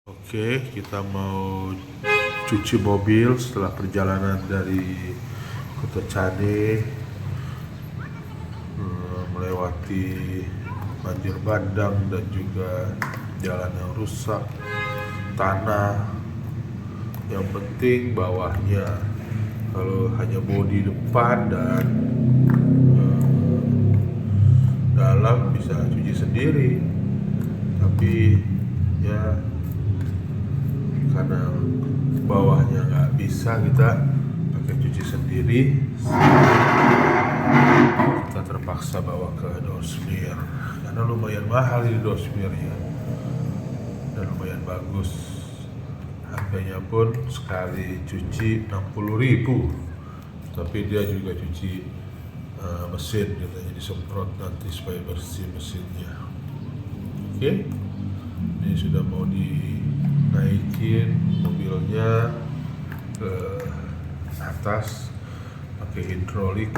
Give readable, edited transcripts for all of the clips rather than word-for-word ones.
Oke, kita mau cuci mobil setelah perjalanan dari Kota Cade, melewati banjir bandang dan juga jalan yang rusak, tanah. Yang penting bawahnya. Kalau hanya bodi depan dan dalam bisa cuci sendiri, tapi ya karena bawahnya nggak bisa, kita pakai cuci sendiri. Kita terpaksa bawa ke Dosmir karena lumayan mahal di Dosmir ya, dan lumayan bagus. Harganya pun sekali cuci 60.000, tapi dia juga cuci mesin, katanya disemprot nanti supaya bersih mesinnya. Oke, ini sudah mau dinaikin mobilnya ke atas pakai hidrolik.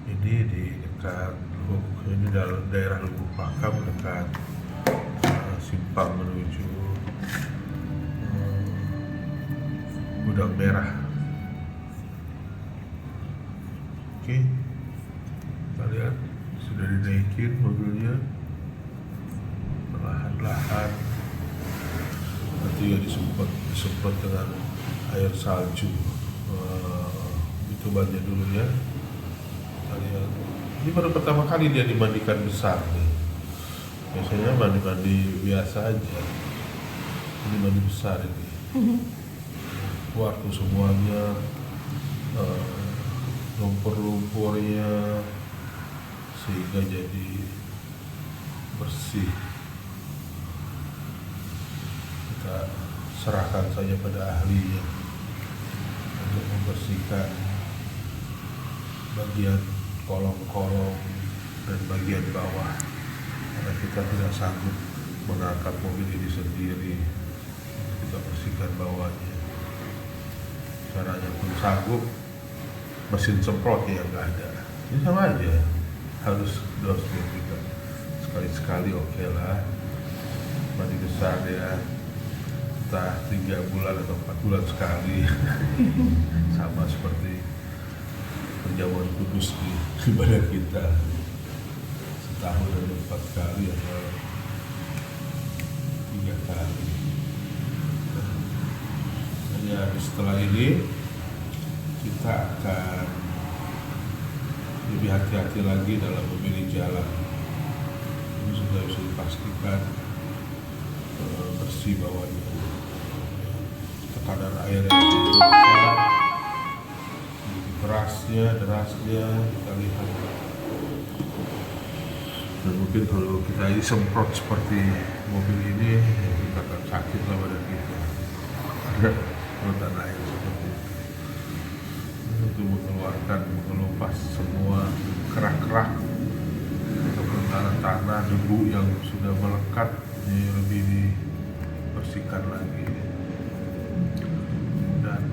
Ini di dekat ini daerah Lubuk Pakam, dekat simpang menuju Gudang Merah. Oke, kita lihat sudah dinaikin mobilnya perlahan-lahan. Nanti ya disemprot dengan air salju. Itu bannya dulu ya. Kita lihat. Ini baru pertama kali dia dimandikan besar nih. Biasanya mandi biasa aja. Ini mandi besar ini. Keluar tuh semuanya, lumpur-lumpurnya, sehingga jadi bersih. Kita serahkan saja pada ahlinya untuk membersihkan bagian kolong-kolong dan bagian bawah, karena kita tidak sanggup mengangkat mobil ini sendiri. Kita bersihkan bawahnya. Caranya pun sanggup, mesin semprotnya yang nggak ada. Ini sama aja, harus Dosmir juga. Sekali-sekali oke lah, mandi besar ya, entah 3 bulan atau 4 bulan sekali. Sama seperti perjamuan kudus di badan kita, setahun ada 4 kali atau 3 kali. Ya, setelah ini kita akan lebih hati-hati lagi dalam memilih jalan. Ini sudah bisa dipastikan bersih bawahnya. Tekanan air yang besar, derasnya kita lihat. Dan mungkin kalau kita disemprot seperti mobil ini, kita akan sakit lah badan kita. Rotan air seperti itu untuk mengelupas semua kerak-kerak atau tanah debu yang sudah melekat. Ini lebih dibersihkan lagi dan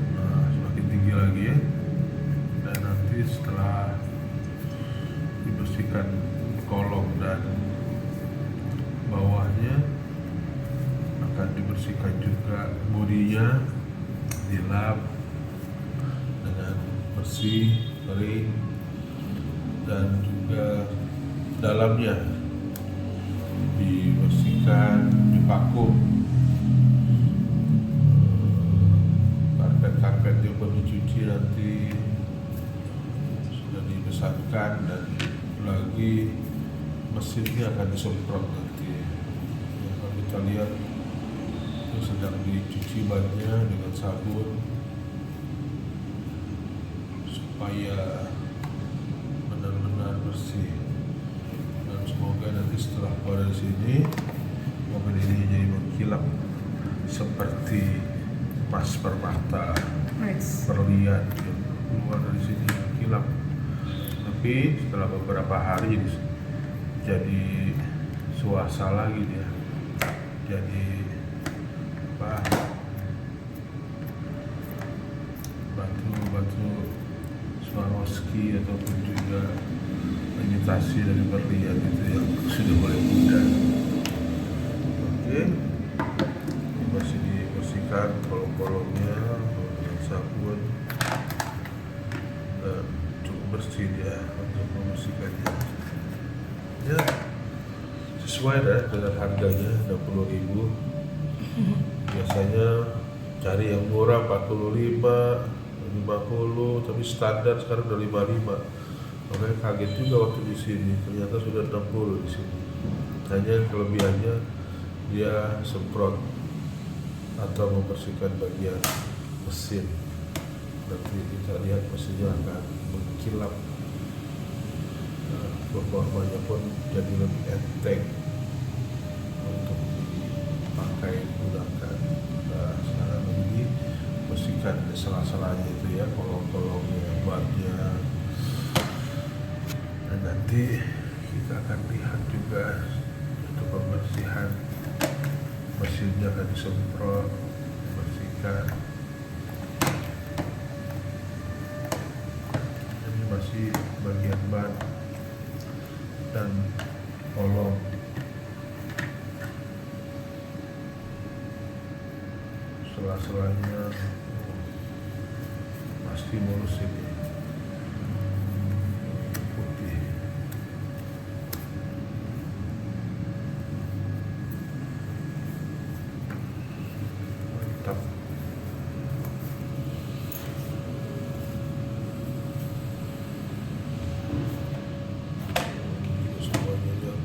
semakin tinggi lagi ya. Dan nanti setelah dibersihkan kolong dan bawahnya, akan dibersihkan juga bodinya, dilap dengan bersih, kering, dan juga dalamnya dibersihkan, divakum. Karpet-karpetnya pun dicuci, nanti sudah dibersihkan, dan lagi mesinnya akan disemprot nanti. Ya, kalau kita lihat sedang dicuci bannya dengan sabun supaya benar-benar bersih. Dan semoga nanti setelah keluar dari sini, mobil ini jadi mengkilap seperti emas permata, berlian gitu. Keluar dari sini mengkilap. Tapi setelah beberapa hari jadi suasa lagi dia. Jadi batu Swarovski ataupun juga imitasi dari berlian itu yang sudah mulai muda. Oke, masih dibersihkan kolong-kolongnya dengan sabun dan cukup bersih dia untuk membersihkannya ya, sesuai dengan harganya 60.000. Biasanya cari yang murah 45, 50, tapi standar sekarang udah 55. Makanya kaget juga waktu di sini, ternyata sudah 60 di sini. Hanya kelebihannya dia semprot atau membersihkan bagian mesin. Nanti kita lihat mesinnya akan mengkilap. Performanya pun jadi lebih enteng untuk dipakai gunakan. Nah, sekarang ini bersihkan sela-selanya itu ya, kolong-kolongnya, bannya. Dan nanti kita akan lihat juga untuk pembersihan mesinnya akan disemprot, bersihkan. Ini masih bagian ban dan kolong. Sela-selanya pasti mulus ini, putih. Mantap. Semuanya ya.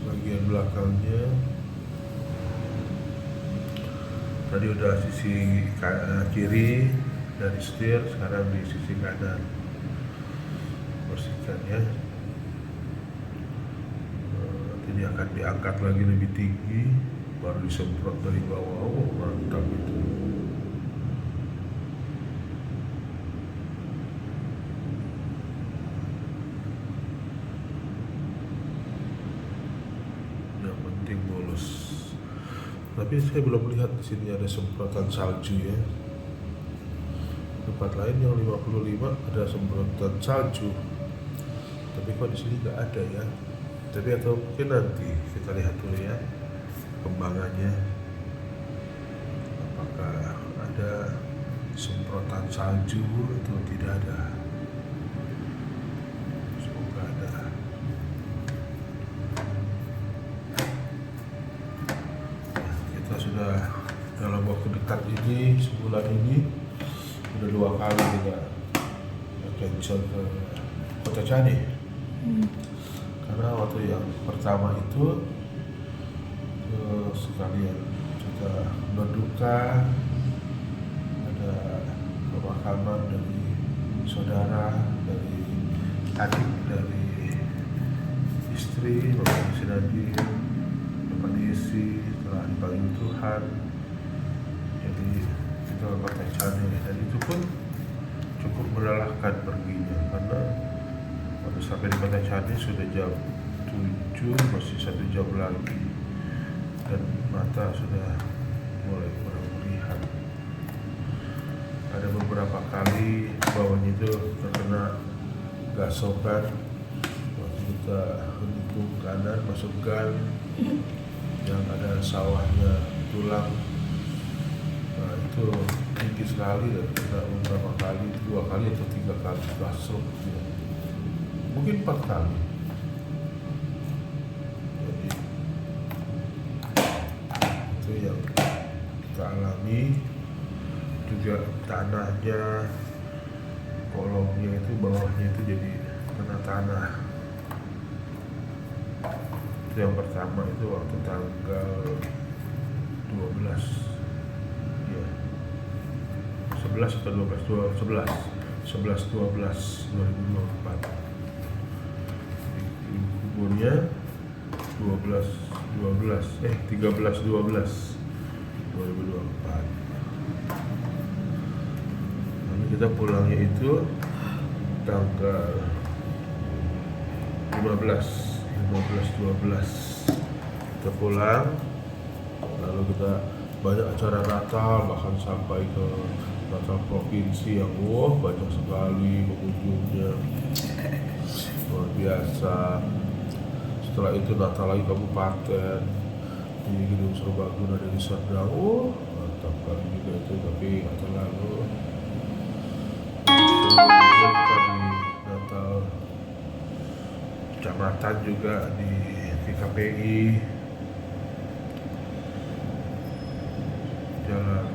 Bagian belakangnya tadi udah sisi kiri dari setir, sekarang di sisi kanan. Bersihkan ya. Nanti dia akan diangkat lagi lebih tinggi, baru disemprot dari bawah. Oh, mantap itu. Yang penting mulus. Tapi saya belum lihat di sini ada semprotan salju ya. Tempat lain yang 55 ada semprotan salju. Tapi kok di sini nggak ada ya. Tapi atau mungkin nanti kita lihat dulu ya kembangannya. Apakah ada semprotan salju atau tidak ada. Semoga ada. Kita sudah dalam waktu dekat ini, sebulan ini sudah 2 kali kita cancel ke Kota Cani. Karena waktu yang pertama itu sekalian kita berduka, ada pemakaman dari saudara, dari adik, dari istri Bapak Sinadi, Bapak Desi telah dipanggil Tuhan. Jadi kita ke Kota Cani, dan itu pun cukup melelahkan perginya karena waktu sampai di Kota Cani sudah jam 7, masih 1 jam lagi dan mata sudah mulai kurang melihat. Ada beberapa kali bawahnya itu terkena gasokan waktu kita mendukung kanan masuk gang yang ada sawahnya tulang. Nah, itu tinggi sekali dan kena beberapa kali, 2 kali atau 3 kali gasok ya. Mungkin 4 kali. Jadi itu yang kita alami. Juga tanahnya, kolongnya itu, bawahnya itu jadi kena tanah. Itu yang pertama itu waktu tanggal 12 ya, 11 atau 12 2024. Kuburnya 13 12 2024. Lalu kita pulangnya itu tanggal 15-12 kita pulang, lalu kita banyak acara Natal, bahkan sampai ke Natal provinsi yang banyak sekali pengunjungnya, luar biasa. Setelah itu Natal lagi kabupaten di Gedung Serbaguna dari Serdang, mantap kali juga itu, tapi nggak terlalu. Kita di Natal kecamatan juga di KPI, Jalan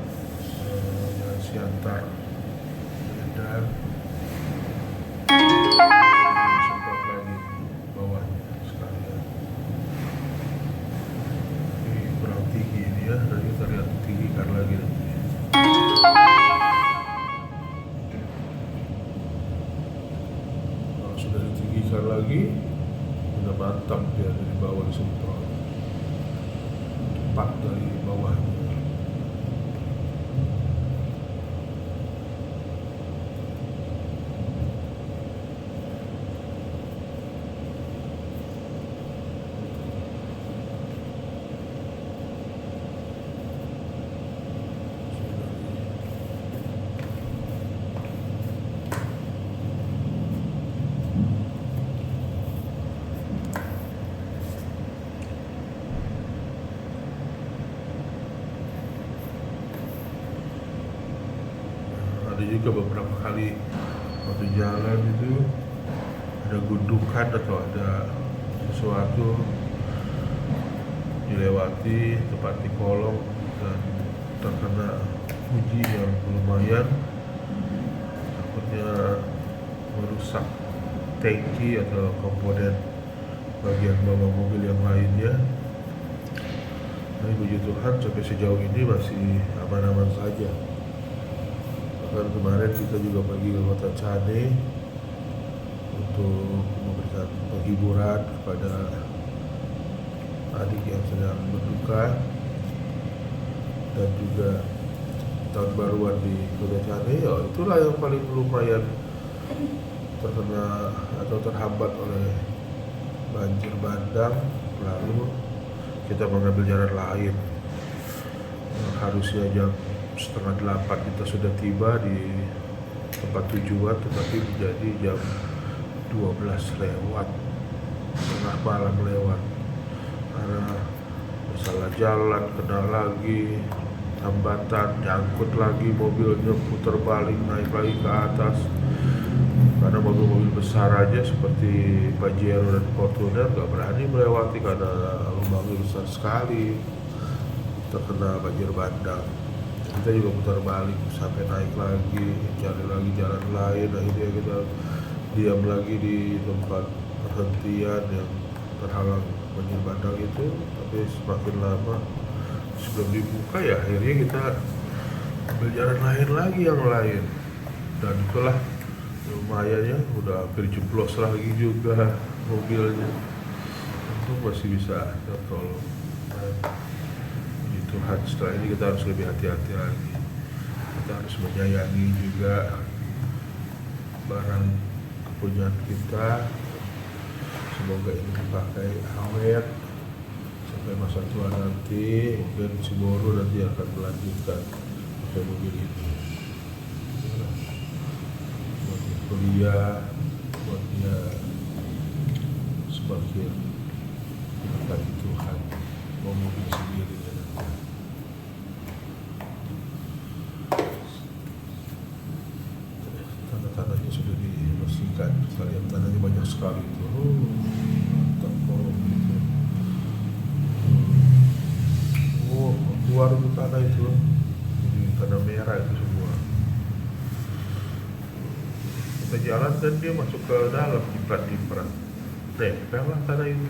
Siantar, dan semprot lagi bawahnya sekalian. Ini kurang tinggi ini ya, nanti kita lihat tinggikan lagi nanti. Kalau sudah ditinggikan lagi, udah mantap dia dari bawah disemprot, tepat dari bawahnya. Ada juga beberapa kali waktu jalan itu ada gundukan atau ada sesuatu dilewati, tempat di kolong dan terkena uji yang lumayan, takutnya merusak tangki atau komponen bagian bawah mobil yang lainnya. Tapi puji Tuhan sampai sejauh ini masih aman-aman saja. Bahkan kemarin kita juga pergi ke Kota Cane untuk memberikan penghiburan kepada adik yang sedang berduka, dan juga tahun baruan di Kota Cane. Itulah yang paling lumayan terkena atau terhambat oleh banjir bandang. Lalu kita mengambil jalan lain, harusnya jam 7:30 kita sudah tiba di tempat tujuan, tetapi menjadi jam 12 lewat, tengah malam lewat, karena masalah jalan, kena lagi hambatan, nyangkut lagi mobilnya, putar balik, naik lagi ke atas. Karena mobil-mobil besar aja seperti Pajero dan Fortuner gak berani melewati karena lubangnya besar sekali, terkena banjir bandang. Kita juga putar balik sampai naik lagi, cari lagi jalan lain. Akhirnya kita diam lagi di tempat perhentian yang terhalang banjir bandang itu. Tapi semakin lama sebelum dibuka ya akhirnya kita ambil jalan lain lagi yang lain, dan itulah lumayan ya, udah hampir jeblos lagi juga mobilnya. Untung masih bisa tertolong. Tuhan, setelah ini kita harus lebih hati-hati lagi. Kita harus menyayangi juga barang kepunyaan kita. Semoga ini dipakai awet sampai masa tua nanti. Mungkin si Boru nanti akan melanjutkan pakai mobil ini. Buat dia kuliah, buat dia semakin mendekati Tuhan, mau mobil sendiri. Tanah-tanahnya sudah dibersihkan, kita lihat tanahnya banyak sekali itu. Mantap kolom itu. Keluar itu tanah itu, jadi tanah merah itu semua. Kita jalan dan dia masuk ke dalam, diprat-diprat. Nempel lah tanah itu.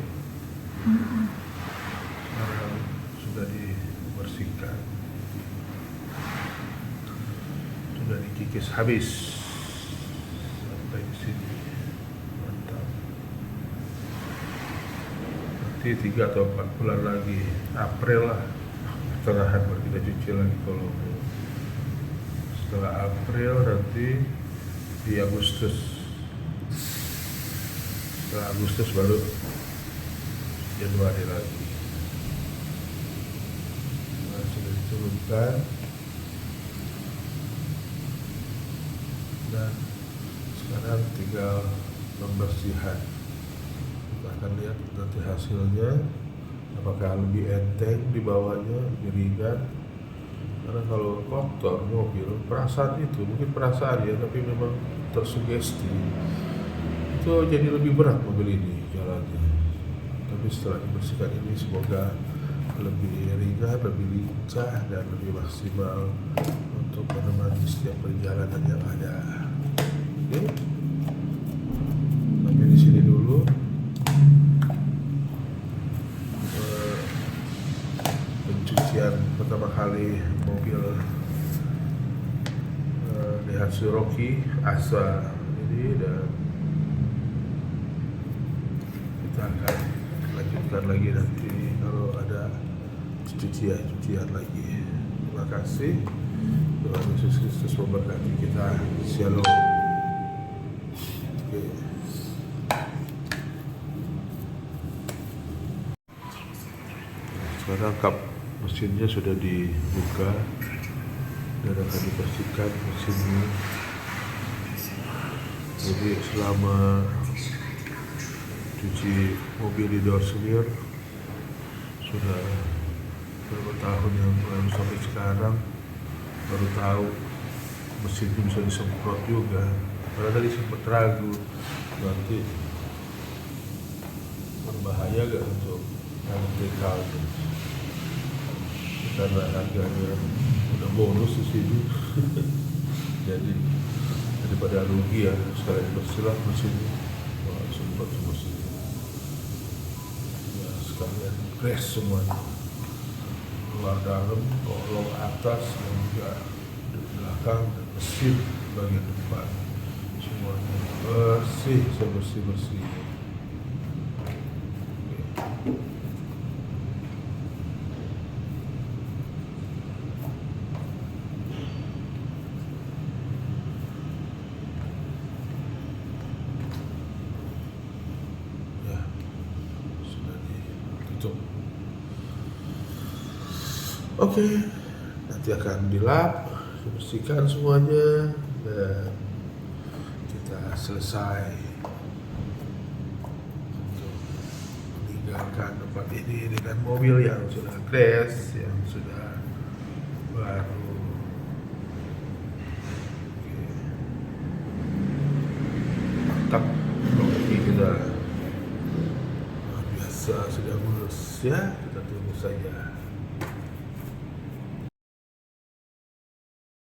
Sekarang sudah dibersihkan, sudah dikikis habis. Sampai di sini mantap. Nanti 3 atau 4 bulan lagi, April lah, pertengahan baru kita cuci lagi kalau mau. Setelah April nanti di Agustus Setelah Agustus baru Januari lagi. Nah, sudah diturunkan dan sekarang tinggal pembersihan. Kita akan lihat nanti hasilnya, apakah lebih enteng di bawahnya, lebih ringan. Karena kalau kotor mobil, perasaan itu mungkin perasaan ya, tapi memang tersugesti itu jadi lebih berat mobil ini jalannya. Tapi setelah dibersihkan ini semoga lebih ringan, lebih lincah dan lebih maksimal untuk menemani setiap perjalanan yang ada. Oke, sampai di sini dulu. Pencucian pertama kali mobil Daihatsu Rocky Asa ini, dan kita akan lanjutkan lagi nanti kalau ada cucian lagi. Terima kasih. Tuhan Yesus Kristus memberkati kita. Shalom. Oke. Sekarang kap mesinnya sudah dibuka dan akan dibersihkan mesinnya. Jadi selama cuci mobil di Dorsemir sudah berapa tahun yang lalu sampai sekarang baru tahu mesin itu bisa disemprot juga. Karena tadi sempat ragu nanti berbahaya gak untuk dekal, karena harganya udah bonus di sini. Jadi daripada rugi ya, sekalian bersihlah mesinnya. Wah, semprot mesinnya ya, sekalian crash semuanya, luar dalam, kolong atas dan juga di belakang dan mesin bagian depan semuanya bersih, sebersih. Oke, nanti akan dilap, dibersihkan semuanya, dan kita selesai untuk meninggalkan tempat ini dengan mobil yang sudah crash, yang sudah baru. Oke. Mantap, oke, kita luar biasa sudah mulus ya, kita tunggu saja.